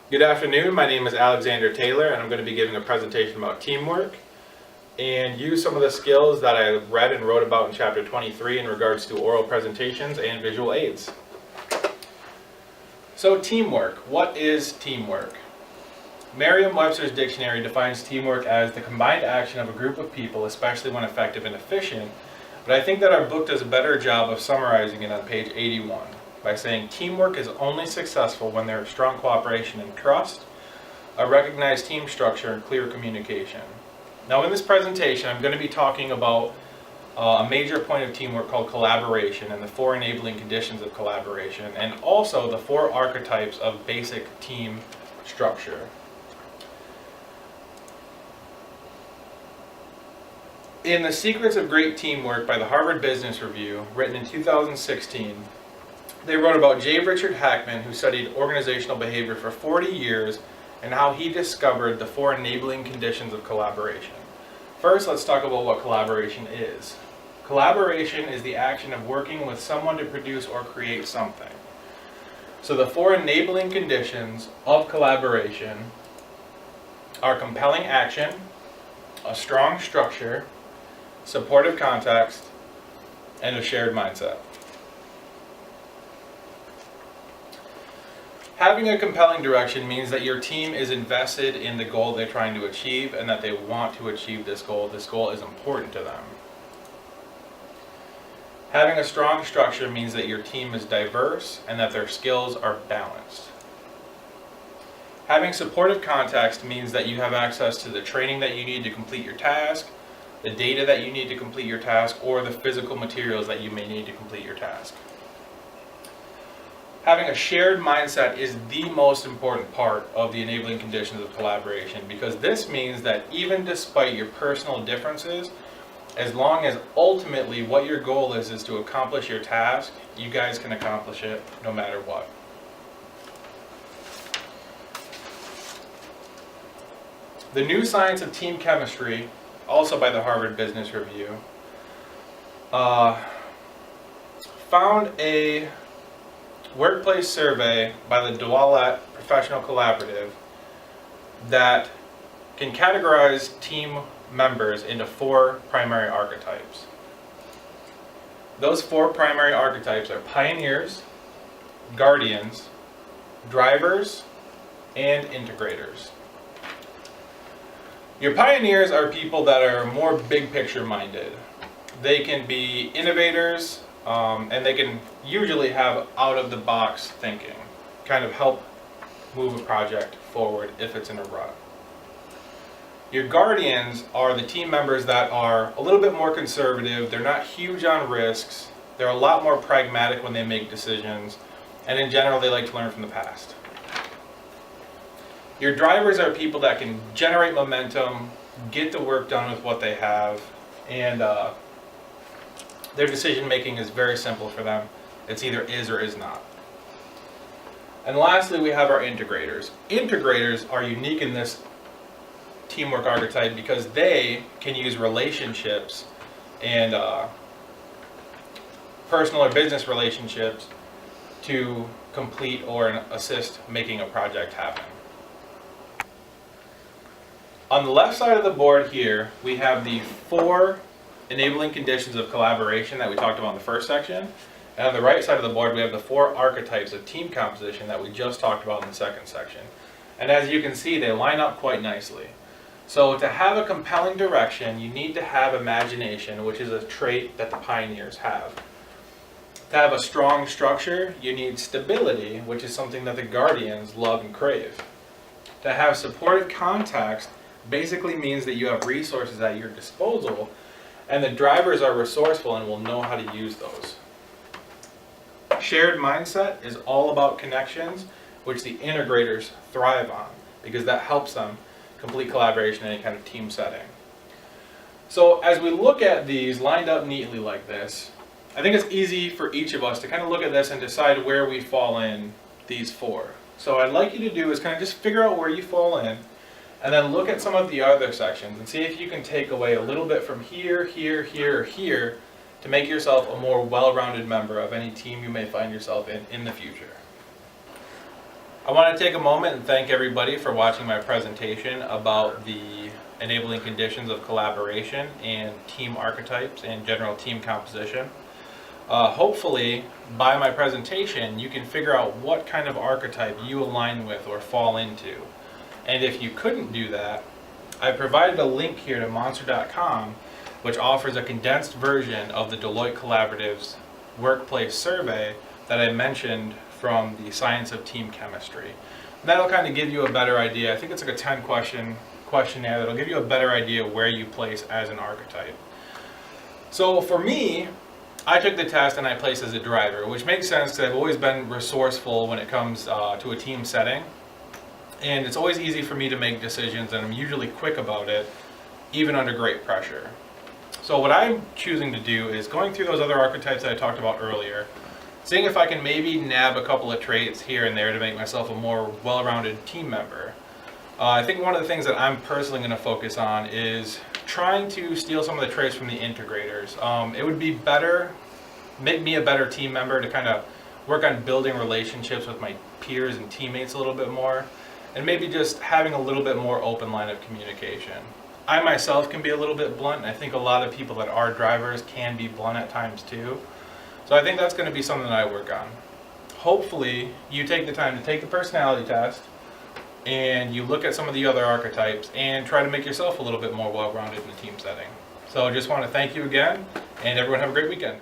Good afternoon, my name is Alexander Taylor and I'm going to be giving a presentation about teamwork and use some of the skills that I read and wrote about in chapter 23 in regards to oral presentations and visual aids. So teamwork, what is teamwork? Merriam-Webster's dictionary defines teamwork as the combined action of a group of people, especially when effective and efficient, but I think that our book does a better job of summarizing it on page 81. By saying teamwork is only successful when there is strong cooperation and trust, a recognized team structure, and clear communication. Now in this presentation I'm going to be talking about a major point of teamwork called collaboration and the 4 enabling conditions of collaboration, and also the 4 archetypes of basic team structure. In The Secrets of Great Teamwork by the Harvard Business Review, written in 2016, they wrote about J. Richard Hackman, who studied organizational behavior for 40 years, and how he discovered the 4 enabling conditions of collaboration. First, let's talk about what collaboration is. Collaboration is the action of working with someone to produce or create something. So the 4 enabling conditions of collaboration are compelling action, a strong structure, supportive context, and a shared mindset. Having a compelling direction means that your team is invested in the goal they're trying to achieve and that they want to achieve this goal. This goal is important to them. Having a strong structure means that your team is diverse and that their skills are balanced. Having supportive context means that you have access to the training that you need to complete your task, the data that you need to complete your task, or the physical materials that you may need to complete your task. Having a shared mindset is the most important part of the enabling conditions of collaboration, because this means that even despite your personal differences, as long as ultimately what your goal is to accomplish your task, you guys can accomplish it no matter what. The New Science of Team Chemistry, also by the Harvard Business Review, found a workplace survey by the Dwalat Professional Collaborative that can categorize team members into 4 primary archetypes. Those 4 primary archetypes are pioneers, guardians, drivers, and integrators. Your pioneers are people that are more big picture minded. They can be innovators, and they can usually have out-of-the-box thinking, kind of help move a project forward if it's in a rut. Your guardians are the team members that are a little bit more conservative, they're not huge on risks, they're a lot more pragmatic when they make decisions, and in general they like to learn from the past. Your drivers are people that can generate momentum, get the work done with what they have, and their decision making is very simple for them. It's either is or is not. And lastly, we have our integrators. Integrators are unique in this teamwork archetype because they can use relationships and personal or business relationships to complete or assist making a project happen. On the left side of the board here, we have the 4 enabling conditions of collaboration that we talked about in the first section. And on the right side of the board, we have the 4 archetypes of team composition that we just talked about in the second section. And as you can see, they line up quite nicely. So to have a compelling direction, you need to have imagination, which is a trait that the pioneers have. To have a strong structure, you need stability, which is something that the guardians love and crave. To have supportive context basically means that you have resources at your disposal, and the drivers are resourceful and will know how to use those. Shared mindset is all about connections, which the integrators thrive on, because that helps them complete collaboration in any kind of team setting. So as we look at these lined up neatly like this, I think it's easy for each of us to kind of look at this and decide where we fall in these 4. So what I'd like you to do is kind of just figure out where you fall in, and then look at some of the other sections and see if you can take away a little bit from here, here, here, or here to make yourself a more well-rounded member of any team you may find yourself in the future. I want to take a moment and thank everybody for watching my presentation about the enabling conditions of collaboration and team archetypes and general team composition. Hopefully, by my presentation, you can figure out what kind of archetype you align with or fall into. And if you couldn't do that, I provided a link here to monster.com, which offers a condensed version of the Deloitte Collaborative's workplace survey that I mentioned from the Science of Team Chemistry. And that'll kind of give you a better idea. I think it's like a 10-question questionnaire that'll give you a better idea where you place as an archetype. So for me, I took the test and I placed as a driver, which makes sense because I've always been resourceful when it comes to a team setting. And it's always easy for me to make decisions, and I'm usually quick about it, even under great pressure. So what I'm choosing to do is going through those other archetypes that I talked about earlier, seeing if I can maybe nab a couple of traits here and there to make myself a more well-rounded team member. I think one of the things that I'm personally going to focus on is trying to steal some of the traits from the integrators. It would be better, make me a better team member to kind of work on building relationships with my peers and teammates a little bit more, and maybe just having a little bit more open line of communication. I myself can be a little bit blunt, and I think a lot of people that are drivers can be blunt at times too. So I think that's going to be something that I work on. Hopefully, you take the time to take the personality test, and you look at some of the other archetypes and try to make yourself a little bit more well-rounded in a team setting. So I just want to thank you again, and everyone have a great weekend.